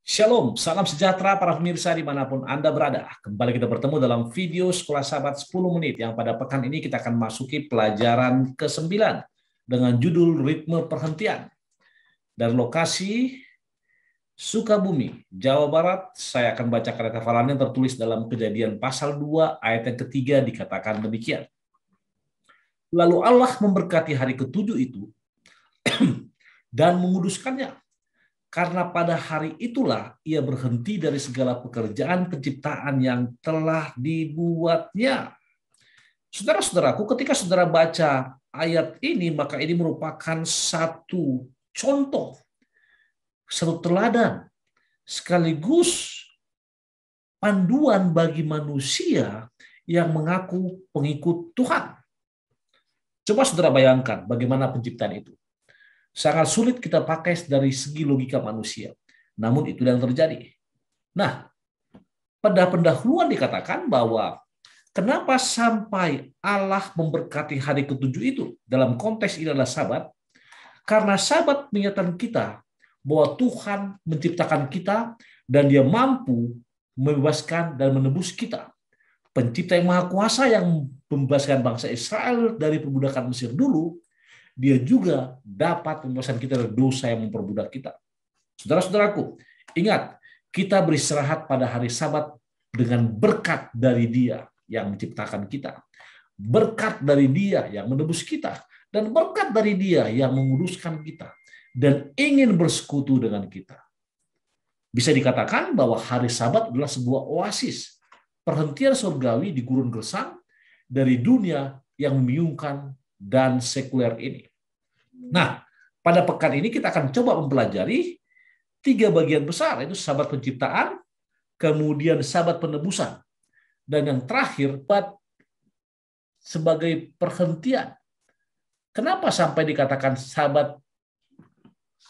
Shalom, salam sejahtera para pemirsa dimanapun Anda berada. Kembali kita bertemu dalam video Sekolah Sahabat 10 menit yang pada pekan ini kita akan masuki pelajaran ke-9 dengan judul Ritme Perhentian. Dari lokasi Sukabumi, Jawa Barat, saya akan bacakan hafalan yang tertulis dalam Kejadian pasal 2 ayat yang ketiga dikatakan demikian. Lalu Allah memberkati hari ketujuh itu dan menguduskannya. Karena pada hari itulah ia berhenti dari segala pekerjaan penciptaan yang telah dibuatnya. Saudara-saudaraku, ketika saudara baca ayat ini, maka ini merupakan satu contoh, satu teladan, sekaligus panduan bagi manusia yang mengaku pengikut Tuhan. Coba saudara bayangkan bagaimana penciptaan itu. Sangat sulit kita pakai dari segi logika manusia. Namun itu yang terjadi. Nah, pada pendahuluan dikatakan bahwa kenapa sampai Allah memberkati hari ketujuh itu? Dalam konteks ini adalah Sabat. Karena Sabat mengingatkan kita bahwa Tuhan menciptakan kita dan Dia mampu membebaskan dan menebus kita. Pencipta yang Maha Kuasa yang membebaskan bangsa Israel dari perbudakan Mesir dulu, Dia juga dapat membebaskan kita dari dosa yang memperbudak kita. Saudara-saudaraku, ingat, kita beristirahat pada hari Sabat dengan berkat dari Dia yang menciptakan kita. Berkat dari Dia yang menebus kita. Dan berkat dari Dia yang menguduskan kita. Dan ingin bersekutu dengan kita. Bisa dikatakan bahwa hari Sabat adalah sebuah oasis. Perhentian surgawi di gurun gersang dari dunia yang membingungkan dan sekuler ini. Nah, pada pekan ini kita akan coba mempelajari 3 bagian besar, yaitu Sabat penciptaan, kemudian Sabat penebusan, dan yang terakhir sebagai perhentian. Kenapa sampai dikatakan Sabat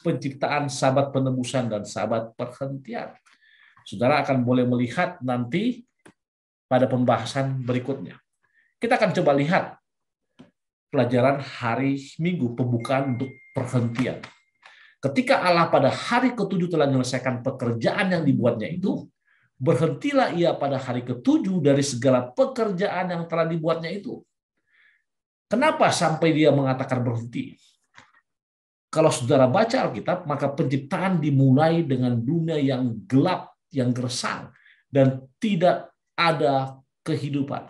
penciptaan, Sabat penebusan, dan Sabat perhentian? Saudara akan boleh melihat nanti pada pembahasan berikutnya. Kita akan coba lihat pelajaran hari Minggu, pembukaan untuk perhentian. Ketika Allah pada hari ketujuh telah menyelesaikan pekerjaan yang dibuatnya itu, berhentilah ia pada hari ketujuh dari segala pekerjaan yang telah dibuatnya itu. Kenapa sampai dia mengatakan berhenti? Kalau saudara baca Alkitab, maka penciptaan dimulai dengan dunia yang gelap, yang gersang, dan tidak ada kehidupan.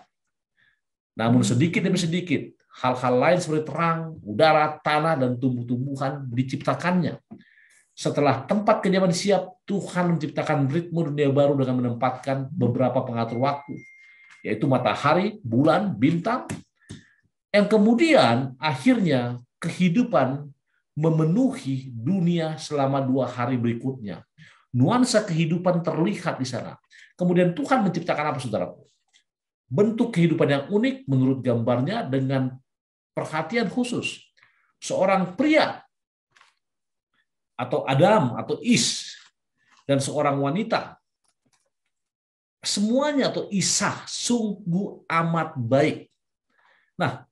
Namun sedikit demi sedikit, hal-hal lain seperti terang, udara, tanah, dan tumbuh-tumbuhan diciptakannya. Setelah tempat kediaman siap, Tuhan menciptakan ritme dunia baru dengan menempatkan beberapa pengatur waktu, yaitu matahari, bulan, bintang, yang kemudian akhirnya kehidupan memenuhi dunia selama 2 hari berikutnya. Nuansa kehidupan terlihat di sana. Kemudian Tuhan menciptakan apa, saudaraku? Bentuk kehidupan yang unik menurut gambarnya dengan perhatian khusus. Seorang pria atau Adam atau Is dan seorang wanita, semuanya atau Isa sungguh amat baik. Nah,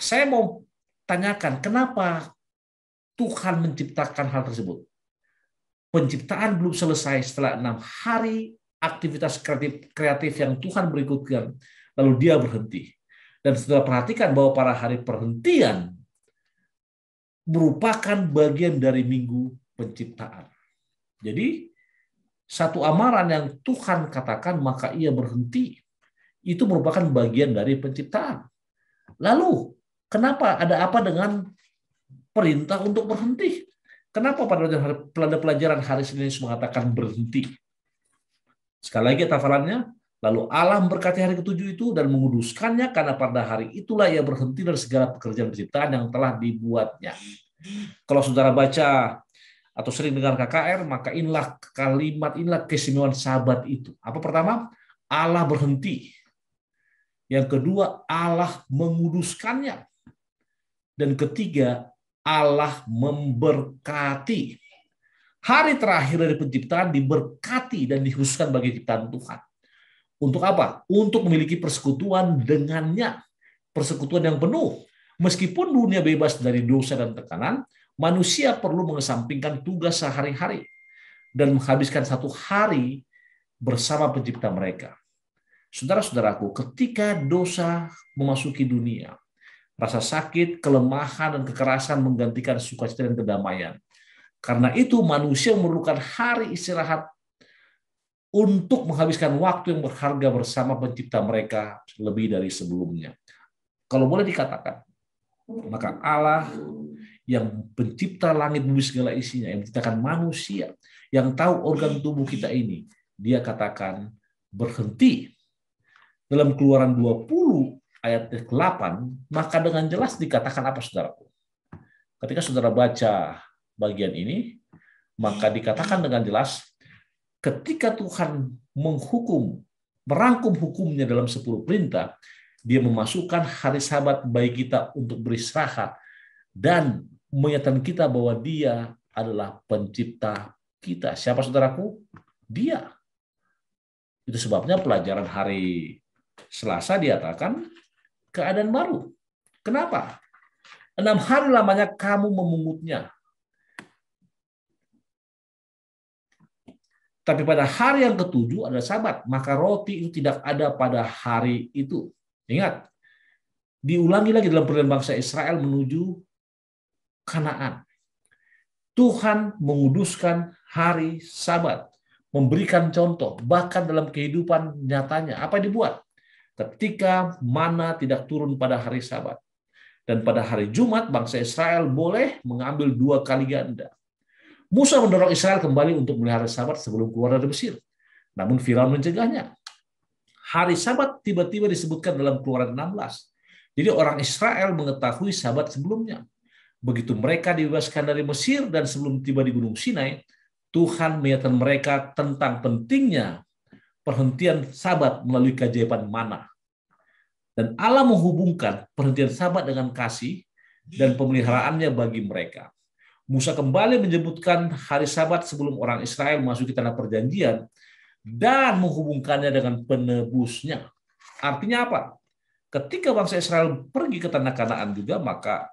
saya mau tanyakan kenapa Tuhan menciptakan hal tersebut. Penciptaan belum selesai setelah 6 hari aktivitas kreatif yang Tuhan berikutkan, lalu dia berhenti. Dan setelah perhatikan bahwa pada hari perhentian merupakan bagian dari minggu penciptaan. Jadi, satu amaran yang Tuhan katakan maka ia berhenti, itu merupakan bagian dari penciptaan. Lalu, kenapa ada apa dengan perintah untuk berhenti? Kenapa pada pelajaran hari Senin mengatakan berhenti? Sekali lagi hafalannya, lalu Allah memberkati hari ketujuh itu dan menguduskannya karena pada hari itulah ia berhenti dari segala pekerjaan penciptaan yang telah dibuatnya. Kalau saudara baca atau sering dengar KKR, maka inilah kalimat, inilah keistimewaan Sabat itu. Apa pertama? Allah berhenti. Yang kedua, Allah menguduskannya. Dan ketiga, Allah memberkati. Hari terakhir dari penciptaan diberkati dan dikhususkan bagi ciptaan Tuhan. Untuk apa? Untuk memiliki persekutuan dengannya. Persekutuan yang penuh. Meskipun dunia bebas dari dosa dan tekanan, manusia perlu mengesampingkan tugas sehari-hari. dan menghabiskan satu hari bersama pencipta mereka. Saudara-saudaraku, ketika dosa memasuki dunia, rasa sakit, kelemahan, dan kekerasan menggantikan sukacita dan kedamaian. Karena itu manusia memerlukan hari istirahat untuk menghabiskan waktu yang berharga bersama pencipta mereka lebih dari sebelumnya. Kalau boleh dikatakan, maka Allah yang pencipta langit bumi segala isinya, yang menciptakan manusia, yang tahu organ tubuh kita ini, dia katakan berhenti. Dalam Keluaran 20 ayat 8, maka dengan jelas dikatakan apa, saudaraku? Ketika saudara baca bagian ini, maka dikatakan dengan jelas, ketika Tuhan merangkum hukumnya dalam 10 perintah, dia memasukkan hari Sabat bagi kita untuk beristirahat dan menyatakan kita bahwa dia adalah pencipta kita. Siapa, saudaraku? Dia. Itu sebabnya pelajaran hari Selasa diatakan keadaan baru. Kenapa? 6 hari lamanya kamu memungutnya. Tapi pada hari yang ketujuh ada Sabat, maka roti itu tidak ada pada hari itu. Ingat, diulangi lagi dalam perjalanan bangsa Israel menuju Kanaan. Tuhan menguduskan hari Sabat, memberikan contoh, bahkan dalam kehidupan nyatanya. Apa yang dibuat? Ketika mana tidak turun pada hari Sabat. Dan pada hari Jumat, bangsa Israel boleh mengambil 2 kali ganda. Musa mendorong Israel kembali untuk melihara Sabat sebelum keluar dari Mesir. Namun Firaun mencegahnya. Hari Sabat tiba-tiba disebutkan dalam Keluaran 16. Jadi orang Israel mengetahui Sabat sebelumnya. Begitu mereka dibebaskan dari Mesir dan sebelum tiba di Gunung Sinai, Tuhan mengingatkan mereka tentang pentingnya perhentian Sabat melalui keajaiban mana. Dan Allah menghubungkan perhentian Sabat dengan kasih dan pemeliharaannya bagi mereka. Musa kembali menyebutkan hari Sabat sebelum orang Israel memasuki tanah perjanjian dan menghubungkannya dengan penebusnya. Artinya apa? Ketika bangsa Israel pergi ke tanah Kanaan juga, maka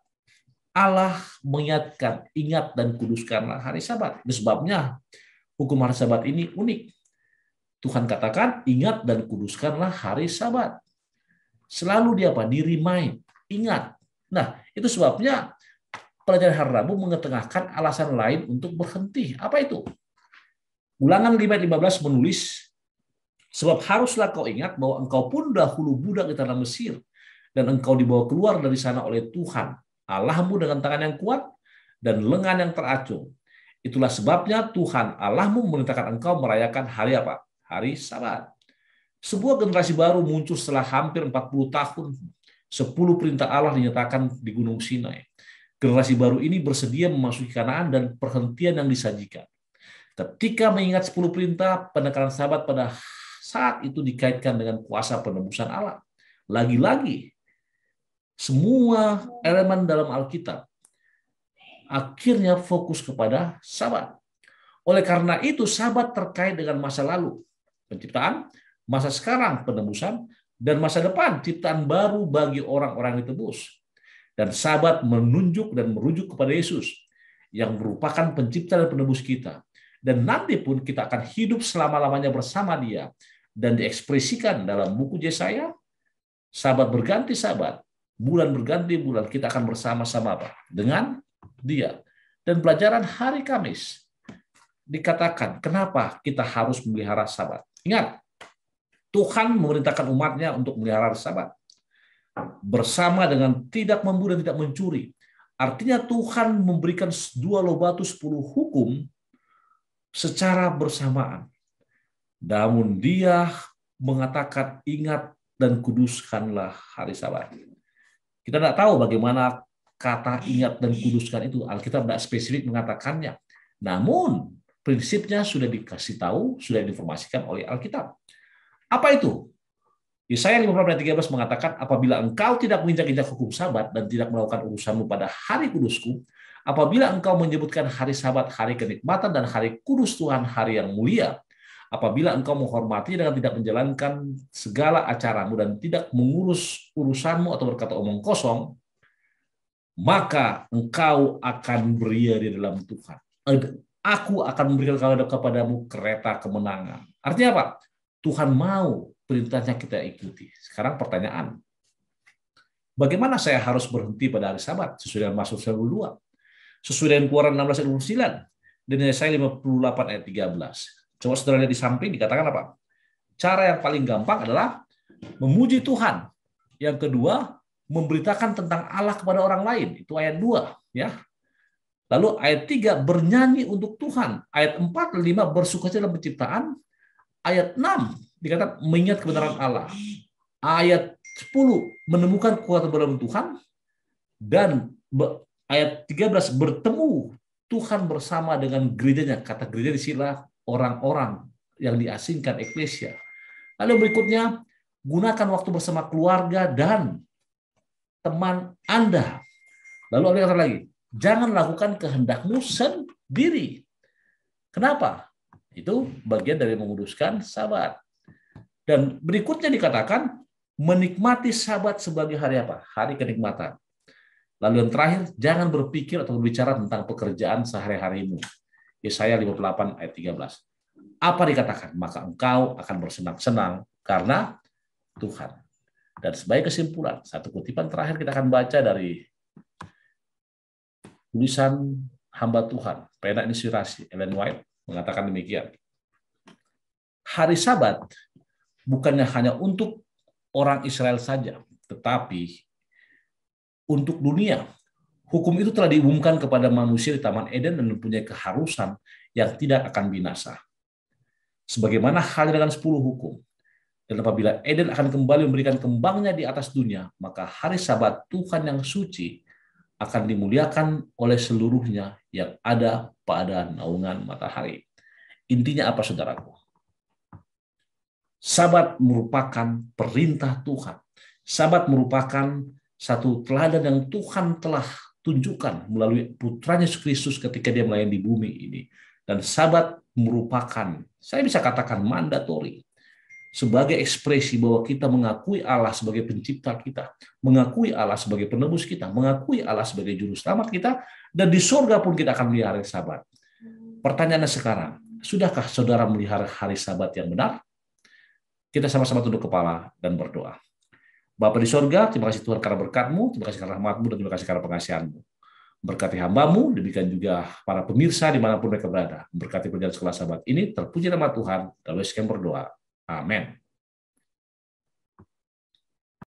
Allah mengingatkan, ingat dan kuduskanlah hari Sabat. Itu sebabnya hukum hari Sabat ini unik. Tuhan katakan, ingat dan kuduskanlah hari Sabat. Selalu dia apa? Di-remind, ingat. Nah, itu sebabnya pelajaran hari Rabu mengetengahkan alasan lain untuk berhenti. Apa itu? Ulangan 5:15 menulis, sebab haruslah kau ingat bahwa engkau pun dahulu budak di tanah Mesir, dan engkau dibawa keluar dari sana oleh Tuhan, Allahmu dengan tangan yang kuat dan lengan yang teracung. Itulah sebabnya Tuhan Allahmu memerintahkan engkau merayakan hari apa? Hari Sabat. Sebuah generasi baru muncul setelah hampir 40 tahun. 10 perintah Allah dinyatakan di Gunung Sinai. Generasi baru ini bersedia memasuki Kanaan dan perhentian yang disajikan. Ketika mengingat 10 perintah, penekanan Sabat pada saat itu dikaitkan dengan kuasa penebusan Allah. Lagi-lagi, semua elemen dalam Alkitab akhirnya fokus kepada Sabat. Oleh karena itu, Sabat terkait dengan masa lalu, penciptaan, masa sekarang, penebusan, dan masa depan, ciptaan baru bagi orang-orang yang ditebus. Dan Sabat menunjuk dan merujuk kepada Yesus, yang merupakan pencipta dan penebus kita. Dan nanti pun kita akan hidup selama-lamanya bersama Dia, dan diekspresikan dalam buku Yesaya, Sabat berganti Sabat, bulan berganti bulan, kita akan bersama-sama apa? Dengan Dia. Dan pelajaran hari Kamis dikatakan, kenapa kita harus memelihara Sabat? Ingat, Tuhan memerintahkan umatnya untuk memelihara Sabat bersama dengan tidak membunuh dan tidak mencuri. Artinya Tuhan memberikan 2 lobatu 10 hukum secara bersamaan. Namun Dia mengatakan ingat dan kuduskanlah hari Sabat. Kita tidak tahu bagaimana kata ingat dan kuduskan itu. Alkitab tidak spesifik mengatakannya. Namun prinsipnya sudah dikasih tahu, sudah diinformasikan oleh Alkitab. Apa itu? Yesaya 54:13 mengatakan, apabila engkau tidak menginjak-injak hukum Sabat dan tidak melakukan urusanmu pada hari kudusku, apabila engkau menyebutkan hari Sabat hari kenikmatan dan hari kudus Tuhan hari yang mulia, apabila engkau menghormati dengan tidak menjalankan segala acaramu dan tidak mengurus urusanmu atau berkata omong kosong, maka engkau akan beria di dalam Tuhan. Aku akan memberikan kepadamu kereta kemenangan. Artinya apa? Tuhan mau perintahnya kita ikuti. Sekarang pertanyaan, bagaimana saya harus berhenti pada hari Sabat sesuai dengan Mazmur 92? Sesuai dengan Keluaran 16 ayat 29 dan Yesaya 58 ayat 13. Coba saudara lihat di samping dikatakan apa? Cara yang paling gampang adalah memuji Tuhan. Yang kedua, memberitakan tentang Allah kepada orang lain. Itu ayat 2, ya. Lalu ayat 3, bernyanyi untuk Tuhan. Ayat 4 dan 5, bersukacita dalam penciptaan. Ayat 6, dikatakan mengingat kebenaran Allah. Ayat 10, menemukan kekuatan dalam Tuhan. Dan ayat 13, bertemu Tuhan bersama dengan gerejanya. Kata gereja disilah orang-orang yang diasingkan, eklesia. Lalu berikutnya, gunakan waktu bersama keluarga dan teman Anda. Lalu ada kata lagi, jangan lakukan kehendakmu sendiri. Kenapa? Itu bagian dari menguduskan Sabat. Dan berikutnya dikatakan, menikmati Sabat sebagai hari apa? Hari kenikmatan. Lalu yang terakhir, jangan berpikir atau berbicara tentang pekerjaan sehari-harimu. Yesaya 58 ayat 13. Apa dikatakan? Maka engkau akan bersenang-senang karena Tuhan. Dan sebagai kesimpulan, satu kutipan terakhir kita akan baca dari tulisan hamba Tuhan, pena inspirasi, Ellen White, mengatakan demikian. Hari Sabat bukannya hanya untuk orang Israel saja, tetapi untuk dunia. Hukum itu telah diumumkan kepada manusia di Taman Eden dan mempunyai keharusan yang tidak akan binasa. Sebagaimana halnya dengan 10 hukum. Dan apabila Eden akan kembali memberikan kembangnya di atas dunia, maka hari Sabat Tuhan yang suci akan dimuliakan oleh seluruhnya yang ada pada naungan matahari. Intinya apa, saudaraku? Sabat merupakan perintah Tuhan. Sabat merupakan satu teladan yang Tuhan telah tunjukkan melalui putranya Yesus Kristus ketika dia melayani di bumi ini. Dan Sabat merupakan, saya bisa katakan mandatori, sebagai ekspresi bahwa kita mengakui Allah sebagai pencipta kita, mengakui Allah sebagai penebus kita, mengakui Allah sebagai juru selamat kita, dan di surga pun kita akan melihara Sabat. Pertanyaannya sekarang, sudahkah saudara melihara hari Sabat yang benar? Kita sama-sama tunduk kepala dan berdoa. Bapa di surga, terima kasih Tuhan karena berkat-Mu, terima kasih karena rahmat-Mu, dan terima kasih karena pengasihan-Mu. Berkati hamba-Mu, demikian juga para pemirsa dimanapun mereka berada. Berkati perjalanan sekolah Sabat ini, terpuji nama Tuhan, dalam berdoa. Amin.